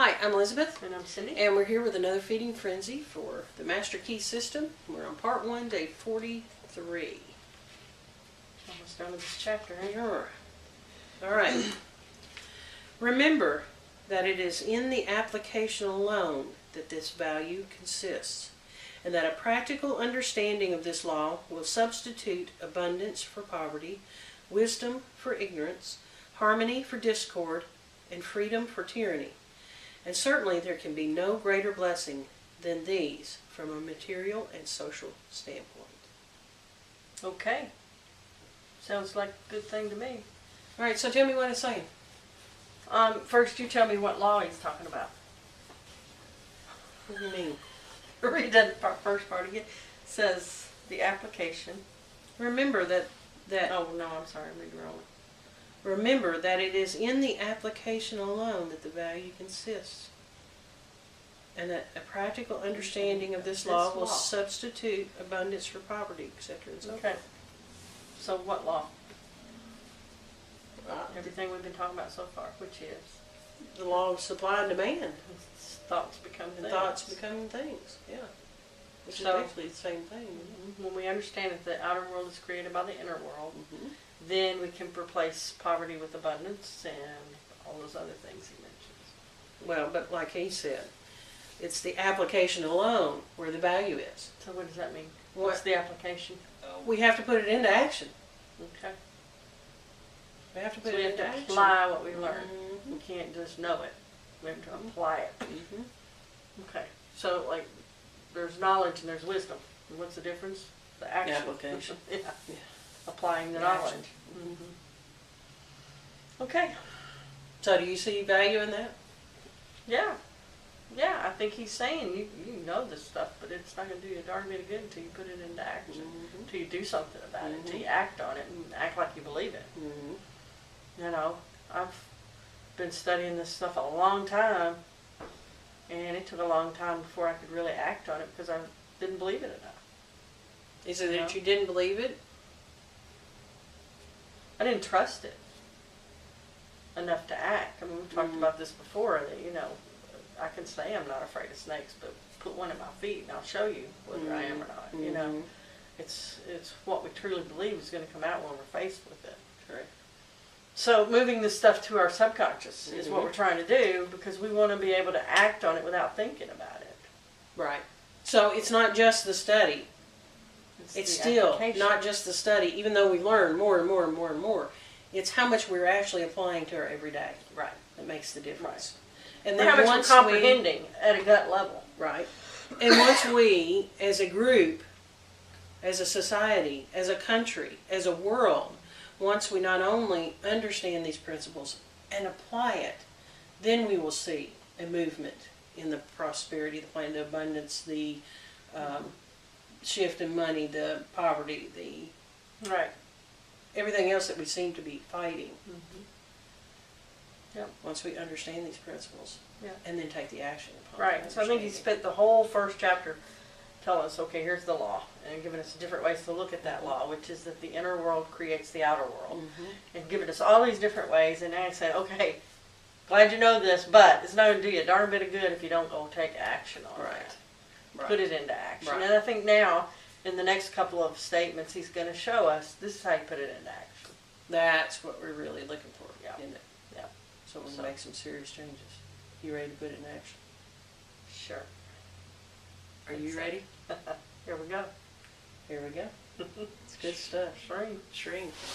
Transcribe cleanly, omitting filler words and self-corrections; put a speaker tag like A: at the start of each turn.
A: Hi, I'm Elizabeth,
B: And I'm Cindy.
A: and we're here with another Feeding Frenzy for the Master Key System. We're on part 1, day 43.
B: Almost done with this chapter, eh?
A: Sure. All right. Remember that it is in the application alone that this value consists, and that a practical understanding of this law will substitute abundance for poverty, wisdom for ignorance, harmony for discord, and freedom for tyranny. And certainly there can be no greater blessing than these from a material and social standpoint.
B: Okay. Sounds like a good thing to me.
A: All right, so tell me what it's saying.
B: First you tell me what law he's talking about.
A: What do you mean?
B: Read that first part again. It says the application.
A: Remember that
B: Oh, no, I'm sorry, I'm reading wrong.
A: Remember that it is in the application alone that the value consists, and that a practical understanding of this law will substitute abundance for poverty, etc. and so
B: Okay.
A: forth.
B: So what law?
A: Uh,
B: Everything we've been talking about so far, which is
A: The law of supply and demand,
B: thoughts become
A: and
B: things.
A: thoughts becoming things. Yeah, which is
B: So-
A: basically the same thing.
B: When we understand that the outer world is created by the inner world,
A: Mm-hmm.
B: then we can replace poverty with abundance and all those other things he mentions.
A: Well, but like he said, it's the application alone where the value is.
B: So what does that mean?
A: What-
B: What's the application?
A: We have to put it into action.
B: Okay.
A: We have to
B: So
A: put
B: we
A: it
B: have
A: into
B: to
A: action.
B: apply what we learn.
A: Mhm.
B: We can't just know it. We have to apply it.
A: Mhm.
B: Okay. So like, there's knowledge and there's wisdom. And what's the difference? The action.
A: Application.
B: Yeah.
A: Yeah.
B: Applying the
A: The
B: knowledge.
A: action.
B: Okay.
A: So do you see value in that?
B: Yeah. Yeah, I think he's saying you know this stuff, but it's not going to do you a darn bit of good until you put it into action.
A: Mhm.
B: Until you do something about it. Until
A: Mhm.
B: you act on it and act like you believe it.
A: Mm-hmm.
B: You know, I've been studying this stuff a long time, and it took a long time before I could really act on it because I didn't believe it enough.
A: Is it that
B: No.
A: you didn't believe it?
B: I didn't trust it enough to act. I mean, we've talked
A: Mhm.
B: about this before, that, you know, I can say I'm not afraid of snakes, but put one at my feet and I'll show you whether I am or not. You know,
A: Mhm.
B: it's what we truly believe is going to come out when we're faced with it.
A: Correct.
B: So moving this stuff to our subconscious is what
A: Mhm.
B: we're trying to do, because we want to be able to act on it without thinking about it.
A: Right. So it's not just the study. It's
B: the
A: still
B: application.
A: not just the study, even though we learn more and more and more and more. It's how much we're actually applying to our everyday
B: Right.
A: that makes the difference.
B: Right.
A: And
B: Or
A: then
B: how much we're
A: once
B: comprehending at a gut level.
A: right. And once we, as a group, as a society, as a country, as a world, once we not only understand these principles and apply it, then we will see a movement in the prosperity, the plan, the abundance, the shift in money, the poverty, the
B: Right.
A: everything else that we seem to be fighting.
B: Mm-hmm.
A: Once we understand these principles,
B: Yeah.
A: and then take the action upon
B: Right. So I think he
A: understanding.
B: spent the whole first chapter telling us, okay, here's the law, and giving us different ways to look at that law, which is that the inner world creates the outer world,
A: Mhm.
B: and giving us all these different ways. And I said, okay, glad you know this, but it's not going to do you a darn bit of good if you don't go take action on
A: Right.
B: it.
A: Right.
B: Put it into action.
A: Right.
B: And I think now, in the next couple of statements, he's going to show us this is how you put it into action.
A: That's what we're really looking for,
B: Yeah.
A: isn't it?
B: Yeah.
A: So we can
B: So-
A: make some serious changes. You ready to put it in action?
B: Sure.
A: Are you ready?
B: Here we go.
A: Here we go. It's good stuff.
B: Shrink.
A: Shrink.